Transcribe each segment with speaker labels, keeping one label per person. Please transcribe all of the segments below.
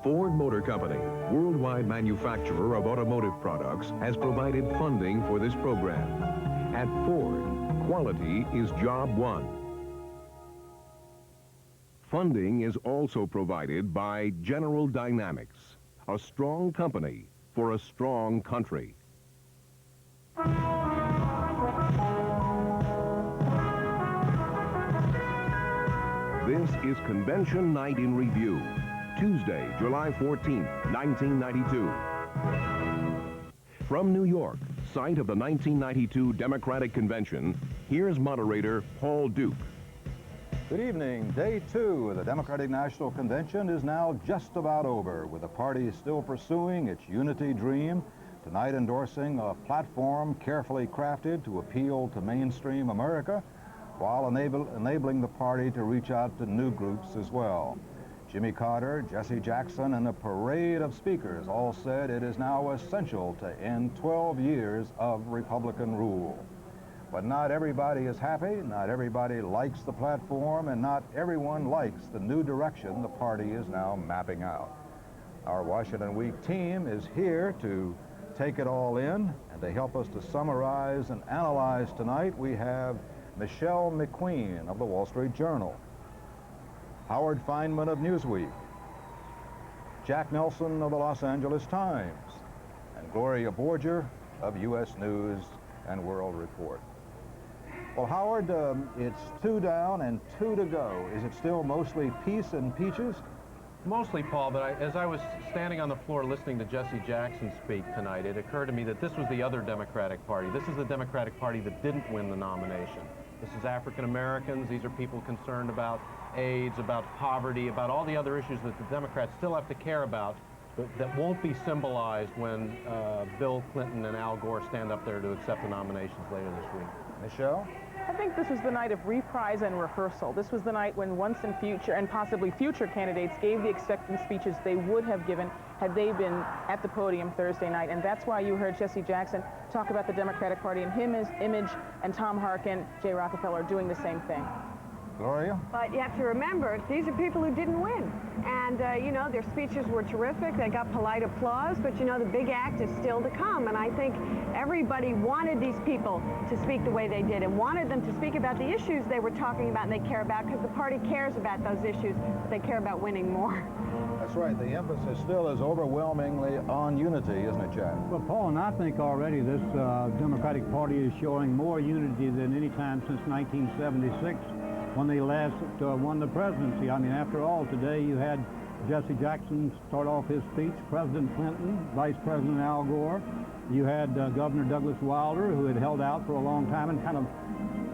Speaker 1: Ford Motor Company, worldwide manufacturer of automotive products, has provided funding for this program. At Ford, quality is job one. Funding is also provided by General Dynamics, a strong company for a strong country. This is Convention Night in Review, Tuesday, July 14th, 1992. From New York, site of the 1992 Democratic Convention, here's moderator Paul Duke.
Speaker 2: Good evening. Day 2 of the Democratic National Convention is now just about over, with the party still pursuing its unity dream, tonight endorsing a platform carefully crafted to appeal to mainstream America, while enabling the party to reach out to new groups as well. Jimmy Carter, Jesse Jackson, and a parade of speakers all said it is now essential to end 12 years of Republican rule. But not everybody is happy, not everybody likes the platform, and not everyone likes the new direction the party is now mapping out. Our Washington Week team is here to take it all in, and to help us to summarize and analyze tonight, we have Michel McQueen of the Wall Street Journal, Howard Fineman of Newsweek, Jack Nelson of the Los Angeles Times, and Gloria Borger of U.S. News and World Report. Well, Howard, it's 2 down and 2 to go. Is it still mostly peace and peaches?
Speaker 3: Mostly, Paul, but as I was standing on the floor listening to Jesse Jackson speak tonight, it occurred to me that this was the other Democratic Party. This is the Democratic Party that didn't win the nomination. This is African Americans. These are people concerned about AIDS, about poverty, about all the other issues that the Democrats still have to care about, but that won't be symbolized when Bill Clinton and Al Gore stand up there to accept the nominations later this week.
Speaker 2: Michelle?
Speaker 4: I think this was the night of reprise and rehearsal. This was the night when once and future, and possibly future candidates, gave the acceptance speeches they would have given had they been at the podium Thursday night. And that's why you heard Jesse Jackson talk about the Democratic Party and his image, and Tom Harkin, Jay Rockefeller doing the same thing.
Speaker 2: Gloria?
Speaker 5: But you have to remember, these are people who didn't win. And, you know, their speeches were terrific. They got polite applause, but, you know, the big act is still to come. And I think everybody wanted these people to speak the way they did and wanted them to speak about the issues they were talking about and they care about, because the party cares about those issues, but they care about winning more.
Speaker 2: That's right. The emphasis still is overwhelmingly on unity, isn't it, Jack?
Speaker 6: Well, Paul, and I think already this Democratic Party is showing more unity than any time since 1976. When they last won the presidency. I mean, after all, today you had Jesse Jackson start off his speech, President Clinton, Vice President Al Gore. You had Governor Douglas Wilder, who had held out for a long time and kind of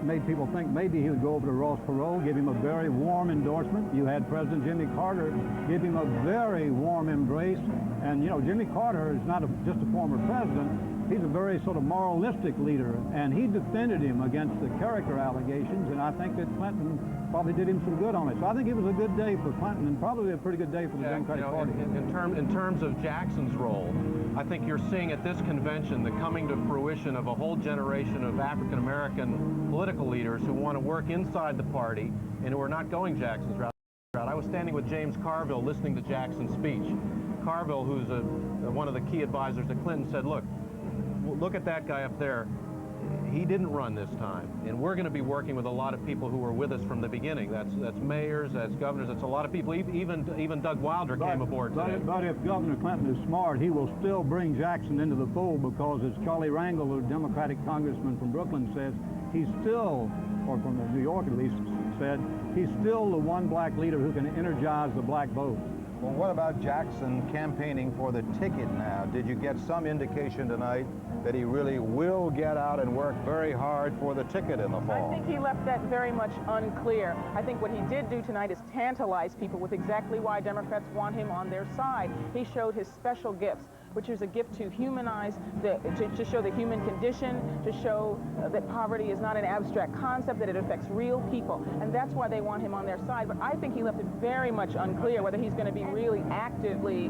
Speaker 6: made people think maybe he would go over to Ross Perot, give him a very warm endorsement. You had President Jimmy Carter give him a very warm embrace. And, you know, Jimmy Carter is not just a former president. He's a very sort of moralistic leader, and he defended him against the character allegations, and I think that Clinton probably did him some good on it. So I think it was a good day for Clinton, and probably a pretty good day for the Democratic Party.
Speaker 3: In terms of Jackson's role, I think you're seeing at this convention the coming to fruition of a whole generation of African-American political leaders who want to work inside the party and who are not going Jackson's route. I was standing with James Carville listening to Jackson's speech. Carville, who's one of the key advisors to Clinton, said, look at that guy up there. He didn't run this time, and we're going to be working with a lot of people who were with us from the beginning. That's mayors, that's governors, that's a lot of people. Even Doug Wilder came aboard today.
Speaker 6: But if Governor Clinton is smart, he will still bring Jackson into the fold, because as Charlie Rangel, the Democratic congressman from Brooklyn, says, he's still, or from New York at least, said, he's still the one black leader who can energize the black vote.
Speaker 2: Well, what about Jackson campaigning for the ticket now? Did you get some indication tonight that he really will get out and work very hard for the ticket in the fall?
Speaker 4: I think he left that very much unclear. I think what he did do tonight is tantalize people with exactly why Democrats want him on their side. He showed his special gifts, which is a gift to humanize, to show the human condition, to show that poverty is not an abstract concept, that it affects real people. And that's why they want him on their side. But I think he left it very much unclear whether he's going to be really actively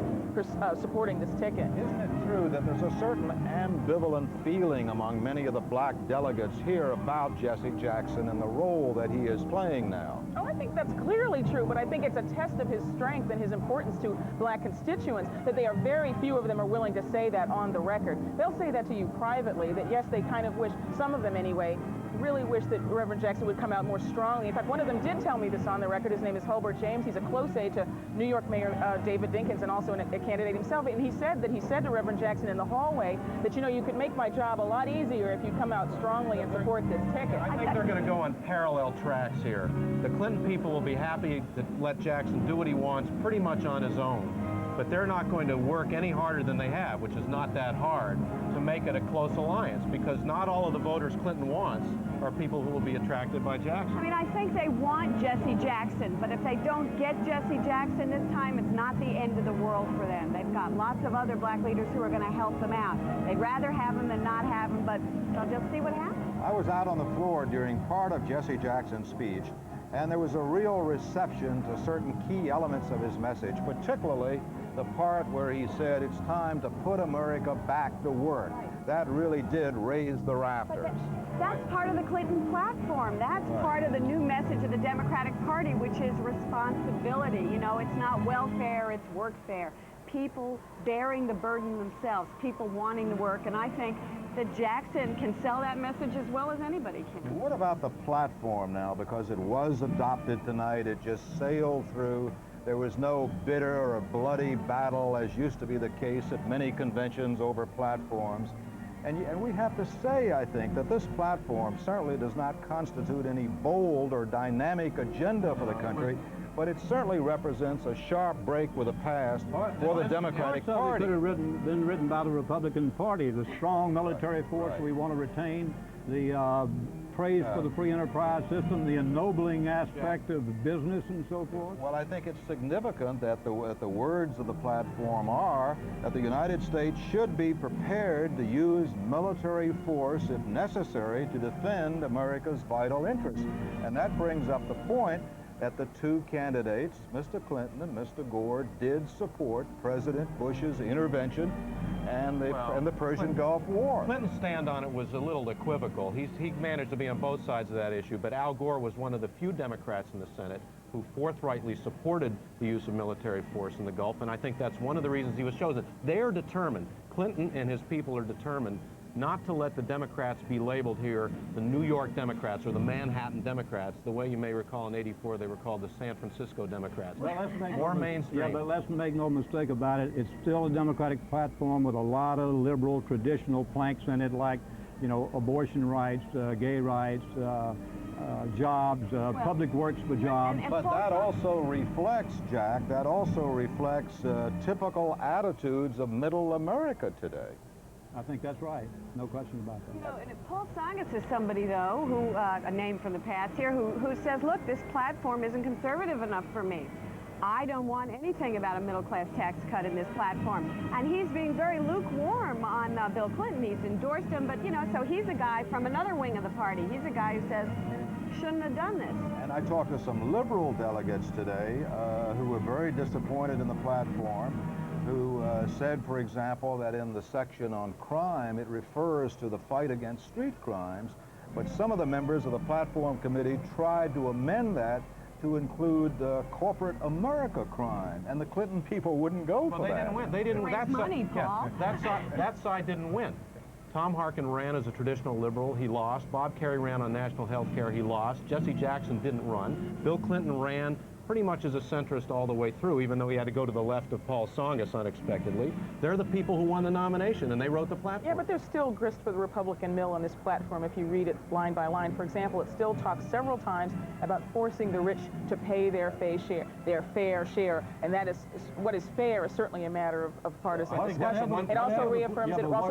Speaker 4: supporting this ticket.
Speaker 2: Isn't it true that there's a certain ambivalent feeling among many of the black delegates here about Jesse Jackson and the role that he is playing now?
Speaker 4: Oh, I think that's clearly true, but I think it's a test of his strength and his importance to black constituents that they are very few of them are willing to say that on the record. They'll say that to you privately, that yes, they kind of wish, some of them anyway, really wish that Reverend Jackson would come out more strongly. In fact, one of them did tell me this on the record. His name is Hobart James. He's a close aide to New York Mayor David Dinkins and also a candidate himself. And he said to Reverend Jackson in the hallway that, you know, you could make my job a lot easier if you come out strongly and support this ticket.
Speaker 3: I think they're going to go on parallel tracks here. The Clinton people will be happy to let Jackson do what he wants pretty much on his own. But they're not going to work any harder than they have, which is not that hard, to make it a close alliance, because not all of the voters Clinton wants are people who will be attracted by Jackson.
Speaker 5: I mean, I think they want Jesse Jackson, but if they don't get Jesse Jackson this time, it's not the end of the world for them. They've got lots of other black leaders who are going to help them out. They'd rather have him than not have him, but they'll just see what happens.
Speaker 2: I was out on the floor during part of Jesse Jackson's speech, and there was a real reception to certain key elements of his message, particularly the part where he said it's time to put America back to work. That really did raise the rafters.
Speaker 5: That's part of the Clinton platform. That's part of the new message of the Democratic Party, which is responsibility. You know, it's not welfare, it's workfare. People bearing the burden themselves, people wanting to work, and I think that Jackson can sell that message as well as anybody can.
Speaker 2: What about the platform now? Because it was adopted tonight, it just sailed through. There was no bitter or bloody battle, as used to be the case at many conventions over platforms. And we have to say, I think, that this platform certainly does not constitute any bold or dynamic agenda for the country, but it certainly represents a sharp break with the past for the Democratic Party.
Speaker 6: It could have been written by the Republican Party. The strong military force we want to retain, the praise for the free enterprise system, the ennobling aspect of business and so forth.
Speaker 2: Well, I think it's significant that the words of the platform are that the United States should be prepared to use military force if necessary to defend America's vital interests. And that brings up the point that the two candidates, Mr. Clinton and Mr. Gore, did support President Bush's intervention and the Persian Gulf War.
Speaker 3: Clinton's stand on it was a little equivocal. He managed to be on both sides of that issue, but Al Gore was one of the few Democrats in the Senate who forthrightly supported the use of military force in the Gulf, and I think that's one of the reasons he was chosen. They are determined, Clinton and his people are determined, not to let the Democrats be labeled here the New York Democrats or the Manhattan Democrats, the way you may recall in '84 they were called the San Francisco Democrats.
Speaker 6: Well,
Speaker 3: more mainstream.
Speaker 6: Yeah, but let's make no mistake about it. It's still a Democratic platform with a lot of liberal, traditional planks in it, like, you know, abortion rights, gay rights, jobs, public works for jobs.
Speaker 2: But that also reflects, Jack, that also reflects typical attitudes of middle America today.
Speaker 6: I think that's right. No question about that.
Speaker 5: You know, and Paul Tsongas is somebody, though, who, a name from the past here, who says, look, this platform isn't conservative enough for me. I don't want anything about a middle-class tax cut in this platform. And he's being very lukewarm on Bill Clinton. He's endorsed him, but, you know, so he's a guy from another wing of the party. He's a guy who says, shouldn't have done this.
Speaker 2: And I talked to some liberal delegates today who were very disappointed in the platform, who said, for example, that in the section on crime, it refers to the fight against street crimes, but some of the members of the platform committee tried to amend that to include corporate America crime, and the Clinton people wouldn't go for that.
Speaker 3: Well, they didn't win. They didn't.
Speaker 5: Raise money, Paul.
Speaker 3: Yeah, that side didn't win. Tom Harkin ran as a traditional liberal. He lost. Bob Kerrey ran on national health care. He lost. Jesse Jackson didn't run. Bill Clinton ran pretty much as a centrist all the way through, even though he had to go to the left of Paul Tsongas unexpectedly. They're the people who won the nomination, and they wrote the platform.
Speaker 4: Yeah, but there's still grist for the Republican mill on this platform if you read it line by line. For example, it still talks several times about forcing the rich to pay their fair share, and that is what is fair is certainly a matter of partisan discussion. It also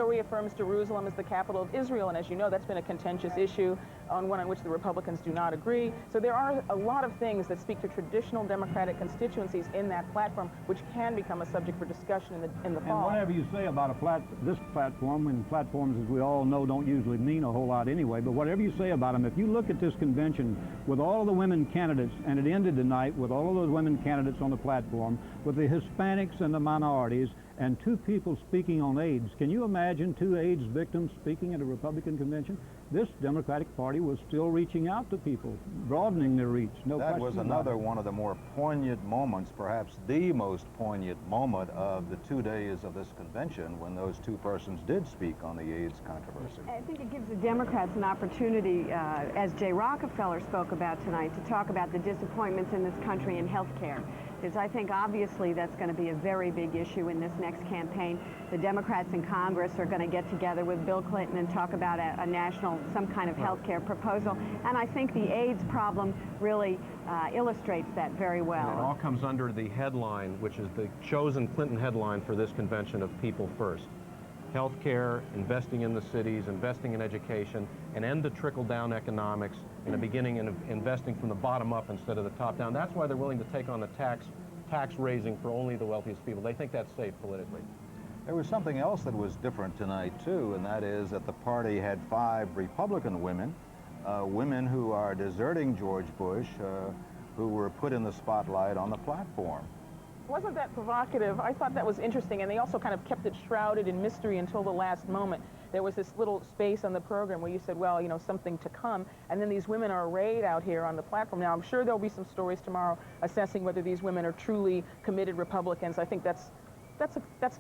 Speaker 4: reaffirms Jerusalem as the capital of Israel, and as you know, that's been a contentious issue, on which the Republicans do not agree. So there are a lot of things that speak to traditional Democratic constituencies in that platform, which can become a subject for discussion in the fall.
Speaker 6: And whatever you say about this platform, and platforms, as we all know, don't usually mean a whole lot anyway, but whatever you say about them, if you look at this convention with all the women candidates, and it ended tonight with all of those women candidates on the platform, with the Hispanics and the minorities, and two people speaking on AIDS. Can you imagine two AIDS victims speaking at a Republican convention? this Democratic Party was still reaching out to people, broadening their reach. No question.
Speaker 2: That was another one of the more poignant moments, perhaps the most poignant moment of the 2 days of this convention when those two persons did speak on the AIDS controversy.
Speaker 5: I think it gives the Democrats an opportunity, as Jay Rockefeller spoke about tonight, to talk about the disappointments in this country in health care. Because I think obviously that's going to be a very big issue in this next campaign. The Democrats in Congress are going to get together with Bill Clinton and talk about a national, some kind of health care proposal. And I think the AIDS problem really illustrates that very well.
Speaker 3: And it all comes under the headline, which is the chosen Clinton headline for this convention of People First. Health care, investing in the cities, investing in education, and end the trickle-down economics and a beginning in investing from the bottom up instead of the top down. That's why they're willing to take on the tax raising for only the wealthiest people. They think that's safe politically.
Speaker 2: There was something else that was different tonight, too, and that is that the party had 5 Republican women, women who are deserting George Bush, who were put in the spotlight on the platform.
Speaker 4: Wasn't that provocative? I thought that was interesting, and they also kind of kept it shrouded in mystery until the last moment. There was this little space on the program where you said, well, you know, something to come, and then these women are arrayed out here on the platform. Now, I'm sure there'll be some stories tomorrow assessing whether these women are truly committed Republicans. I think that's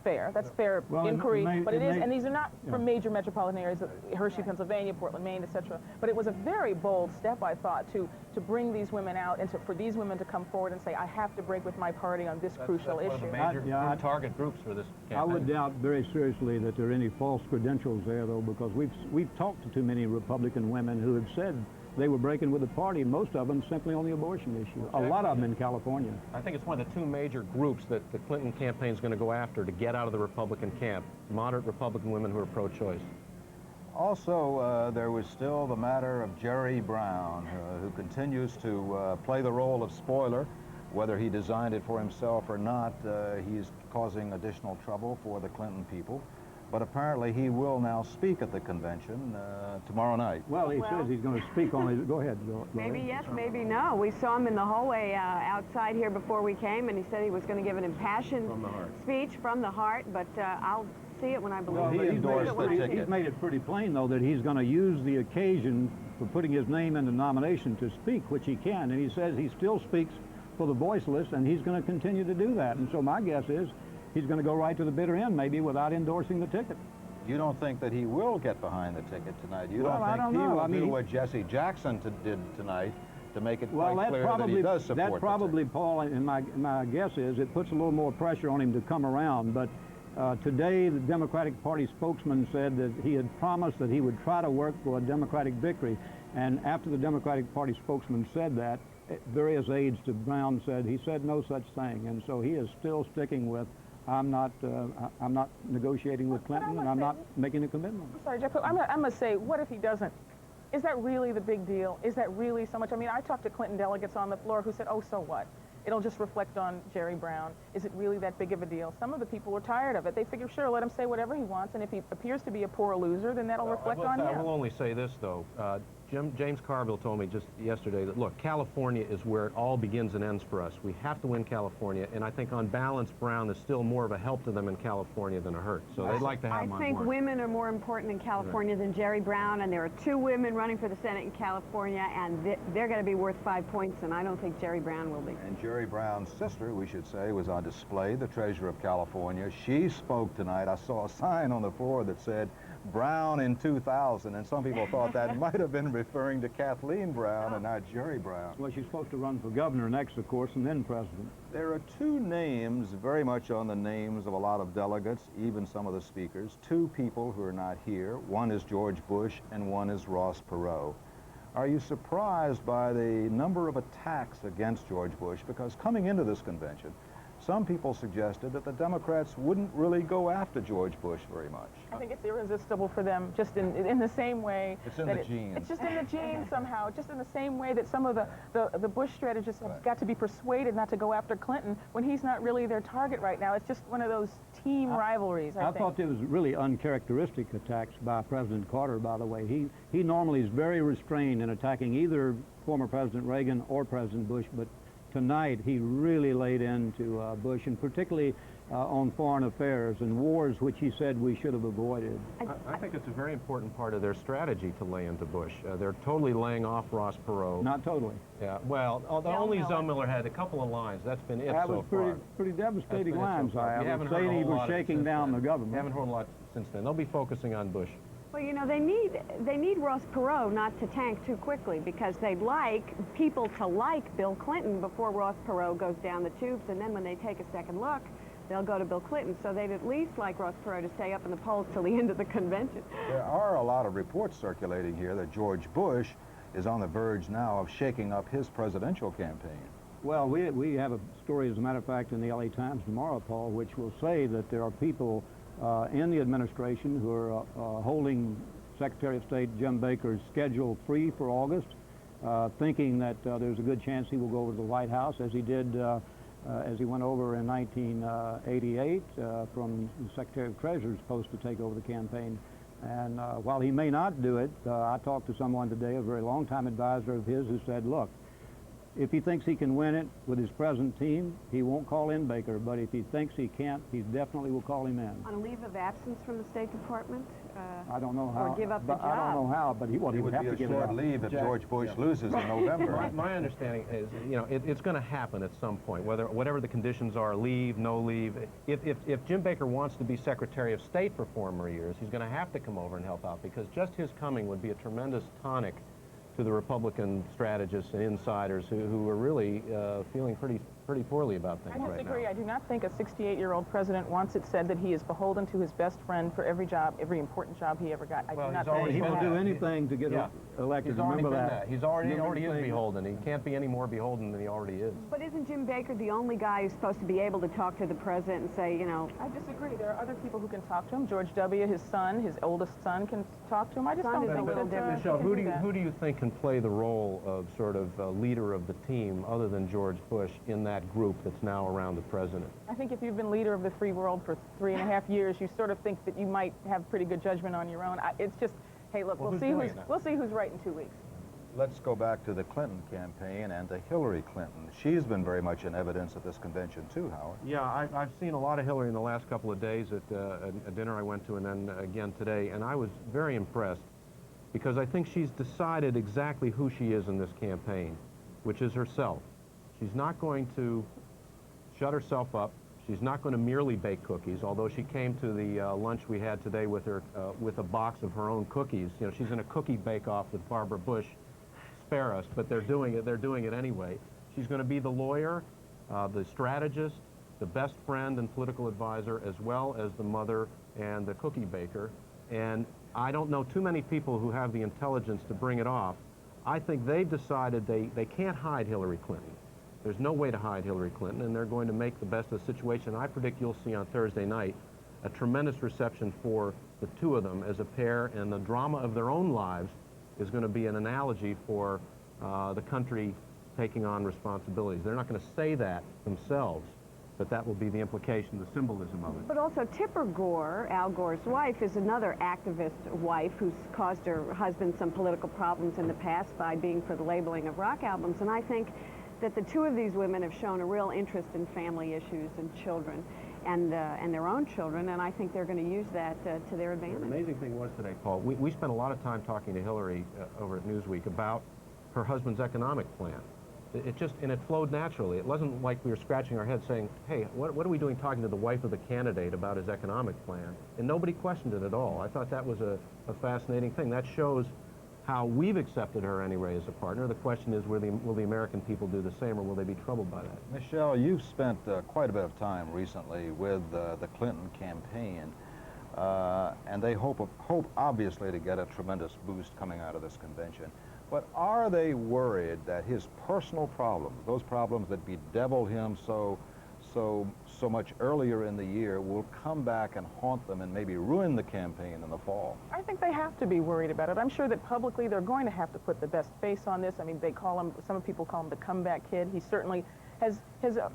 Speaker 4: fair. That's fair inquiry. But it is, and these are not from major metropolitan areas, Hershey, Pennsylvania, Portland, Maine, etc. But it was a very bold step, I thought, to bring these women out and for these women to come forward and say, I have to break with my party on this crucial issue.
Speaker 3: One of the major target groups for this campaign.
Speaker 6: I would doubt very seriously that there are any false credentials there, though, because we've talked to too many Republican women who have said they were breaking with the party, most of them simply on the abortion issue. A lot of them in California.
Speaker 3: I think it's one of the 2 major groups that the Clinton campaign is going to go after to get out of the Republican camp, moderate Republican women who are pro-choice.
Speaker 2: Also, there was still the matter of Jerry Brown, who continues to play the role of spoiler. Whether he designed it for himself or not, he's causing additional trouble for the Clinton people. But apparently he will now speak at the convention tomorrow night.
Speaker 6: Well, he says he's going to speak on it. Go ahead, Gloria.
Speaker 5: Maybe yes, maybe no. We saw him in the hallway outside here before we came, and he said he was going to give an impassioned speech from the heart, but I'll see it when I believe it.
Speaker 2: He endorsed the ticket.
Speaker 6: He's made it pretty plain, though, that he's going to use the occasion for putting his name in the nomination to speak, which he can. And he says he still speaks for the voiceless, and he's going to continue to do that. And so my guess is he's going to go right to the bitter end, maybe, without endorsing the ticket.
Speaker 2: You don't think that he will get behind the ticket tonight? You don't think he will do what Jesse Jackson did tonight to make it quite clear that he does support
Speaker 6: that probably, Paul, and my guess is it puts a little more pressure on him to come around. But today, the Democratic Party spokesman said that he had promised that he would try to work for a Democratic victory. And after the Democratic Party spokesman said that, various aides to Brown said he said no such thing. And so he is still sticking with, I'm not negotiating with Clinton, and I'm not making a commitment.
Speaker 4: I'm sorry, Jeff, I'm going to say, what if he doesn't? Is that really the big deal? Is that really so much? I mean, I talked to Clinton delegates on the floor who said, oh, so what? It'll just reflect on Jerry Brown. Is it really that big of a deal? Some of the people were tired of it. They figure, sure, let him say whatever he wants, and if he appears to be a poor loser, then that'll reflect on him.
Speaker 3: I will only say this, though. James Carville told me just yesterday that, look, California is where it all begins and ends for us. We have to win California, and I think on balance, Brown is still more of a help to them in California than a hurt. So they'd like to have him on board.
Speaker 5: I think women are more important in California than Jerry Brown, and there are 2 women running for the Senate in California, and they're going to be worth 5 points, and I don't think Jerry Brown will be.
Speaker 2: And Jerry Brown's sister, we should say, was on display, the treasurer of California. She spoke tonight. I saw a sign on the floor that said, Brown in 2000, and some people thought that might have been referring to Kathleen Brown and not Jerry Brown.
Speaker 6: Well, she's supposed to run for governor next, of course, and then president.
Speaker 2: There are 2 names, very much on the names of a lot of delegates, even some of the speakers, 2 people who are not here. One is George Bush, and one is Ross Perot. Are you surprised by the number of attacks against George Bush? Because coming into this convention, some people suggested that the Democrats wouldn't really go after George Bush very much.
Speaker 4: I think it's irresistible for them, just in the same way.
Speaker 2: It's in the genes.
Speaker 4: It's just in the genes somehow, just in the same way that some of the Bush strategists have got to be persuaded not to go after Clinton when he's not really their target right now. It's just one of those team rivalries, I think.
Speaker 6: I thought there was really uncharacteristic attacks by President Carter, by the way. He normally is very restrained in attacking either former President Reagan or President Bush, but tonight he really laid into Bush, and particularly on foreign affairs and wars, which he said we should have avoided.
Speaker 3: I think it's a very important part of their strategy to lay into Bush. They're totally laying off Ross Perot.
Speaker 6: Not totally.
Speaker 3: Yeah, well, only Zell Miller had a couple of lines. That's been it
Speaker 6: that
Speaker 3: so
Speaker 6: was
Speaker 3: far.
Speaker 6: pretty devastating lines.
Speaker 3: So
Speaker 6: I would say he was shaking down the government.
Speaker 3: Haven't heard a lot since then. They'll be focusing on Bush.
Speaker 5: Well, you know, they need Ross Perot not to tank too quickly, because they'd like people to like Bill Clinton before Ross Perot goes down the tubes, and then when they take a second look, they'll go to Bill Clinton. So they'd at least like Ross Perot to stay up in the polls till the end of the convention.
Speaker 2: There are a lot of reports circulating here that George Bush is on the verge now of shaking up his presidential campaign.
Speaker 6: Well, we have a story, as a matter of fact, in the LA Times tomorrow, Paul, which will say that there are people in the administration who are holding Secretary of State Jim Baker's schedule free for August, thinking that there's a good chance he will go over to the White House, as he did as he went over in 1988 from the Secretary of Treasury's post to take over the campaign. And while he may not do it, I talked to someone today, a very long-time advisor of his, who said, look, if he thinks he can win it with his present team, he won't call in Baker, but if he thinks he can't, he definitely will call him in.
Speaker 5: On a leave of absence from the State Department?
Speaker 6: I don't know how.
Speaker 5: Or give up the job?
Speaker 6: I don't know how, but he would have to give it up.
Speaker 2: It would be a short leave if George Bush loses in November.
Speaker 3: My understanding is, you know, it's going to happen at some point, whatever the conditions are, leave, no leave. If Jim Baker wants to be Secretary of State for 4 more years, he's going to have to come over and help out, because just his coming would be a tremendous tonic to the Republican strategists and insiders who are really feeling pretty poorly about things right now.
Speaker 4: I disagree. I do not think a 68-year-old president wants it said that he is beholden to his best friend for every job, every important job he ever got.
Speaker 3: Well,
Speaker 6: He will do anything to get elected.
Speaker 3: He's already
Speaker 6: Remember
Speaker 3: been
Speaker 6: that.
Speaker 3: He's already is beholden. He can't be any more beholden than he already is.
Speaker 5: But isn't Jim Baker the only guy who's supposed to be able to talk to the president and say, you know...
Speaker 4: I disagree. There are other people who can talk to him. George W., his son, his oldest son, can talk to him. I just don't think that...
Speaker 3: Michelle, who do you think can play the role of sort of leader of the team, other than George Bush, in that group that's now around the president?
Speaker 4: I think if you've been leader of the free world for 3.5 years, you sort of think that you might have pretty good judgment on your own. It's just, hey, look, we'll see who's right in 2 weeks.
Speaker 2: Let's go back to the Clinton campaign and to Hillary Clinton. She's been very much in evidence at this convention too, Howard.
Speaker 3: Yeah, I've seen a lot of Hillary in the last couple of days at a dinner I went to, and then again today, and I was very impressed, because I think she's decided exactly who she is in this campaign, which is herself. She's not going to shut herself up. She's not going to merely bake cookies, although she came to the lunch we had today with her with a box of her own cookies. You know, she's in a cookie bake-off with Barbara Bush. Spare us, but they're doing it anyway. She's going to be the lawyer, the strategist, the best friend and political advisor, as well as the mother and the cookie baker. And I don't know too many people who have the intelligence to bring it off. I think they've decided they can't hide Hillary Clinton. There's no way to hide Hillary Clinton, and they're going to make the best of the situation. I predict you'll see on Thursday night a tremendous reception for the two of them as a pair, and the drama of their own lives is going to be an analogy for the country taking on responsibilities. They're not going to say that themselves, but that will be the implication, the symbolism of it.
Speaker 5: But also Tipper Gore, Al Gore's wife, is another activist wife who's caused her husband some political problems in the past by being for the labeling of rock albums. And I think that the two of these women have shown a real interest in family issues and children and their own children, and I think they're going to use that to their advantage.
Speaker 3: The amazing thing was today, Paul, we spent a lot of time talking to Hillary over at Newsweek about her husband's economic plan. It flowed naturally. It wasn't like we were scratching our heads saying, hey, what are we doing talking to the wife of the candidate about his economic plan? And nobody questioned it at all. I thought that was a fascinating thing. That shows how we've accepted her anyway as a partner. The question is, will the American people do the same, or will they be troubled by that?
Speaker 2: Michelle, you've spent quite a bit of time recently with the Clinton campaign, and they hope obviously to get a tremendous boost coming out of this convention. But are they worried that his personal problems, those problems that bedeviled him so much earlier in the year, will come back and haunt them and maybe ruin the campaign in the fall?
Speaker 4: I think they have to be worried about it. I'm sure that publicly they're going to have to put the best face on this. I mean, some people call him the comeback kid. He certainly has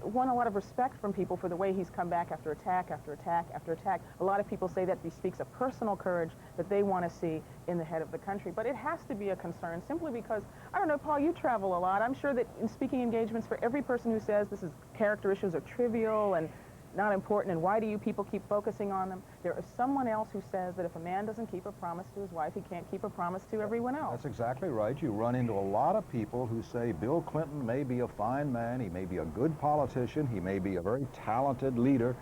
Speaker 4: won a lot of respect from people for the way he's come back after attack after attack after attack. A lot of people say that bespeaks a personal courage that they want to see in the head of the country. But it has to be a concern simply because, I don't know, Paul, you travel a lot. I'm sure that in speaking engagements, for every person who says this is character issues are trivial and not important, and why do you people keep focusing on them? There is someone else who says that if a man doesn't keep a promise to his wife, he can't keep a promise to everyone else.
Speaker 2: That's exactly right. You run into a lot of people who say Bill Clinton may be a fine man, he may be a good politician, he may be a very talented leader,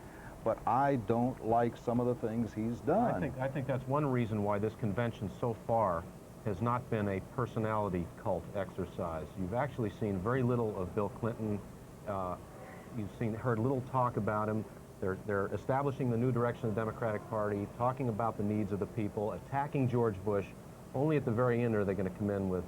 Speaker 2: but I don't like some of the things he's done.
Speaker 3: I think that's one reason why this convention so far has not been a personality cult exercise. You've actually seen very little of Bill Clinton. You've heard little talk about him. They're establishing the new direction of the Democratic Party, talking about the needs of the people, attacking George Bush. Only at the very end are they going to come in with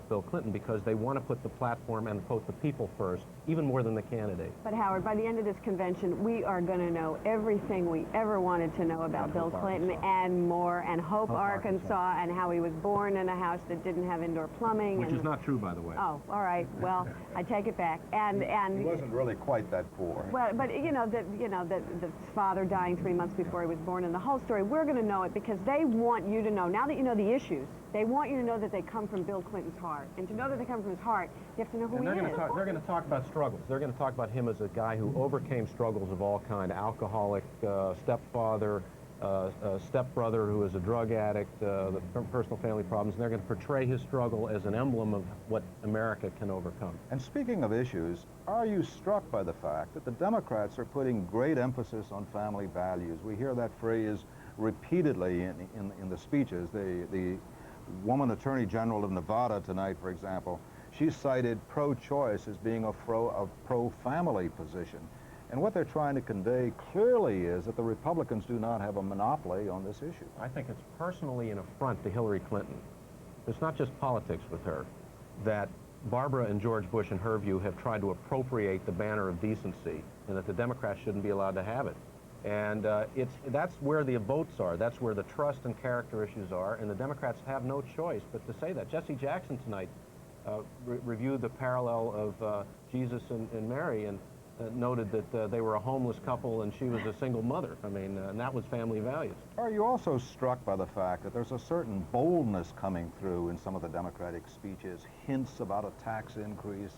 Speaker 3: Bill Clinton, because they want to put the platform and, quote, the people first, even more than the candidate.
Speaker 5: But Howard, by the end of this convention, we are going to know everything we ever wanted to know about Bill Clinton and more, and Hope, Arkansas, and how he was born in a house that didn't have indoor plumbing.
Speaker 3: Which is not true, by the way.
Speaker 5: Oh, all right. Well, I take it back. And
Speaker 2: he wasn't really quite that poor.
Speaker 5: Well, but the father dying 3 months before he was born, and the whole story, we're going to know it because they want you to know. Now that you know the issues, they want you to know that they come from Bill Clinton's heart. And to know that they come from his heart, you have to know who he is.
Speaker 3: They're going to talk about struggles. They're going to talk about him as a guy who overcame struggles of all kinds: alcoholic, stepfather, stepbrother who is a drug addict, the personal family problems. And they're going to portray his struggle as an emblem of what America can overcome.
Speaker 2: And speaking of issues, are you struck by the fact that the Democrats are putting great emphasis on family values? We hear that phrase repeatedly in the speeches. The woman attorney general of Nevada tonight, for example, she cited pro-choice as being a pro-family position. And what they're trying to convey clearly is that the Republicans do not have a monopoly on this issue.
Speaker 3: I think it's personally an affront to Hillary Clinton. It's not just politics with her, that Barbara and George Bush, in her view, have tried to appropriate the banner of decency, and that the Democrats shouldn't be allowed to have it. And that's where the votes are. That's where the trust and character issues are, and the Democrats have no choice but to say that. Jesse Jackson tonight reviewed the parallel of Jesus and Mary, and noted that they were a homeless couple and she was a single mother. I mean, and that was family values.
Speaker 2: Are you also struck by the fact that there's a certain boldness coming through in some of the Democratic speeches, hints about a tax increase,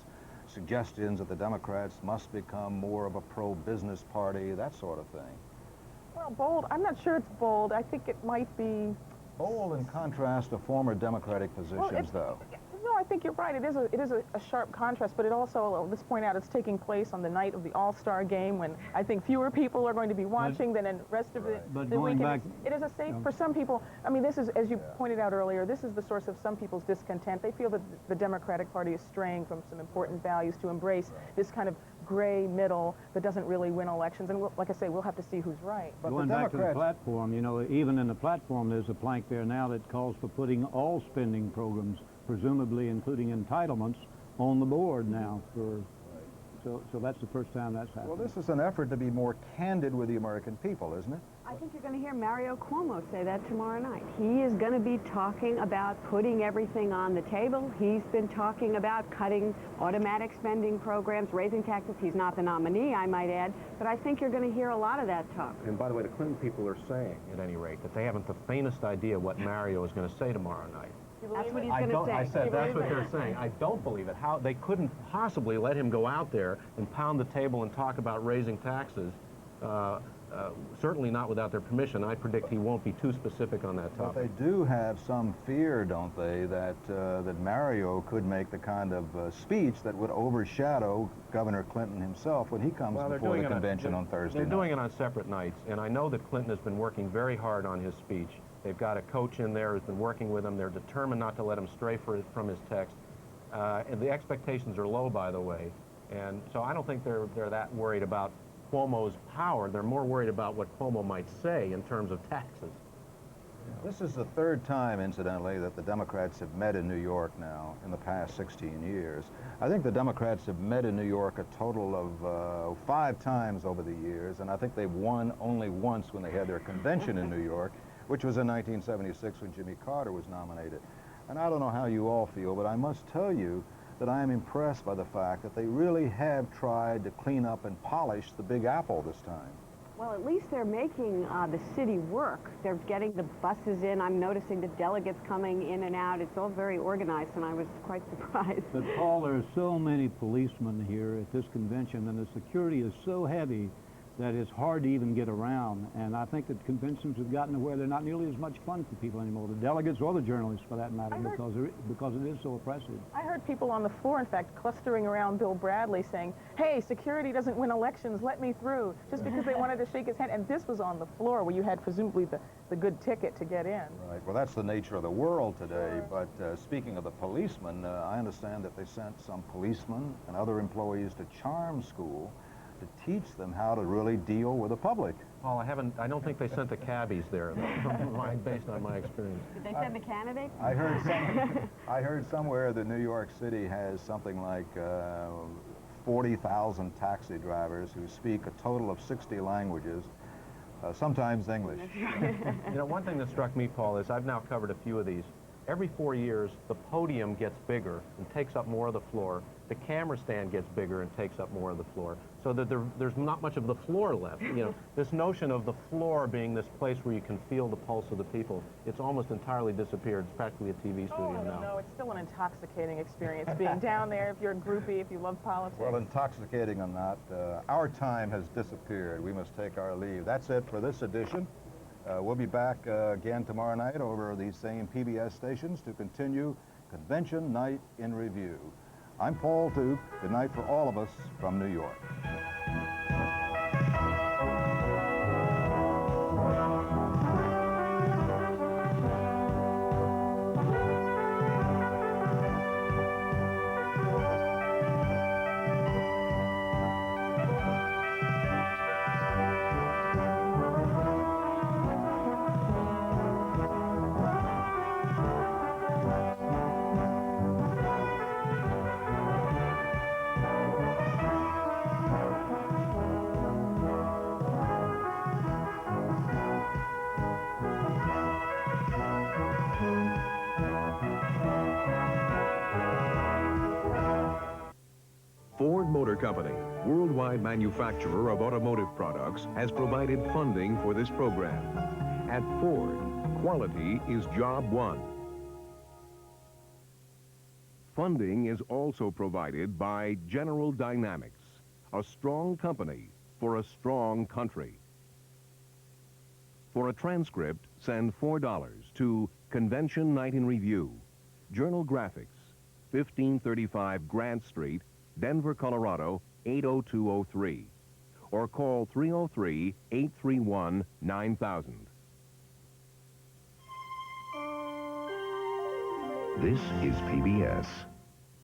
Speaker 2: suggestions that the Democrats must become more of a pro-business party, that sort of thing?
Speaker 4: Well, bold, I'm not sure it's bold. I think it might be...
Speaker 2: Bold in contrast to former Democratic positions, though.
Speaker 4: No, I think you're right. It is a sharp contrast, but it also, let's point out, it's taking place on the night of the All-Star game, when I think fewer people are going to be watching than in the rest of the weekend. It is a safe, for some people, I mean, this is, as you pointed out earlier, this is the source of some people's discontent. They feel that the Democratic Party is straying from some important values to embrace this kind of gray middle that doesn't really win elections. And like I say, we'll have to see who's right.
Speaker 6: But going back to the platform, you know, even in the platform, there's a plank there now that calls for putting all spending programs, presumably including entitlements, on the board now. So that's the first time that's happened.
Speaker 2: Well, this is an effort to be more candid with the American people, isn't it?
Speaker 5: I think you're going to hear Mario Cuomo say that tomorrow night. He is going to be talking about putting everything on the table. He's been talking about cutting automatic spending programs, raising taxes. He's not the nominee, I might add, but I think you're going to hear a lot of that talk.
Speaker 3: And by the way, the Clinton people are saying, at any rate, that they haven't the faintest idea what Mario is going to say tomorrow night.
Speaker 5: That's what he's going to say.
Speaker 3: I said that's what they're saying. I don't believe it. How they couldn't possibly let him go out there and pound the table and talk about raising taxes, certainly not without their permission. I predict he won't be too specific on that topic.
Speaker 2: But they do have some fear, don't they, that that Mario could make the kind of speech that would overshadow Governor Clinton himself when he comes before the convention on Thursday night.
Speaker 3: They're doing it on separate nights, and I know that Clinton has been working very hard on his speech. They've got a coach in there who's been working with him. They're determined not to let him stray from his text. And the expectations are low, by the way. And so I don't think they're that worried about Cuomo's power. They're more worried about what Cuomo might say in terms of taxes.
Speaker 2: This is the third time, incidentally, that the Democrats have met in New York now in the past 16 years. I think the Democrats have met in New York a total of 5 times over the years, and I think they've won only once when they had their convention in New York, which was in 1976 when Jimmy Carter was nominated. And I don't know how you all feel, but I must tell you that I am impressed by the fact that they really have tried to clean up and polish the Big Apple this time.
Speaker 5: Well, at least they're making the city work. They're getting the buses in. I'm noticing the delegates coming in and out. It's all very organized, and I was quite surprised.
Speaker 6: But Paul, there are so many policemen here at this convention, and the security is so heavy that it's hard to even get around. And I think that conventions have gotten to where they're not nearly as much fun for people anymore, the delegates or the journalists for that matter, because it is so oppressive.
Speaker 4: I heard people on the floor, in fact, clustering around Bill Bradley saying, hey, security doesn't win elections, let me through, just because they wanted to shake his hand. And this was on the floor where you had presumably the good ticket to get in.
Speaker 2: Right. Well, that's the nature of the world today. But speaking of the policemen, I understand that they sent some policemen and other employees to charm school to teach them how to really deal with the public.
Speaker 3: Paul, I don't think they sent the cabbies there, though, based on my experience.
Speaker 5: Did they send the candidates?
Speaker 2: I heard somewhere that New York City has something like 40,000 taxi drivers who speak a total of 60 languages, sometimes English.
Speaker 3: You know, one thing that struck me, Paul, is I've now covered a few of these. Every 4 years, the podium gets bigger and takes up more of the floor. The camera stand gets bigger and takes up more of the floor, so that there's not much of the floor left. You know, this notion of the floor being this place where you can feel the pulse of the people, it's almost entirely disappeared. It's practically a TV studio now.
Speaker 4: No, it's still an intoxicating experience being down there if you're a groupie, if you love politics.
Speaker 2: Well, intoxicating or not, our time has disappeared. We must take our leave. That's it for this edition. We'll be back again tomorrow night over these same PBS stations to continue Convention Night in Review. I'm Paul Duke. Good night for all of us from New York.
Speaker 1: Ford Motor Company, worldwide manufacturer of automotive products, has provided funding for this program. At Ford, quality is job one. Funding is also provided by General Dynamics, a strong company for a strong country. For a transcript, send $4 to Convention Night in Review, Journal Graphics, 1535 Grant Street, Denver, Colorado, 80203, or call 303-831-9000.
Speaker 7: This is PBS.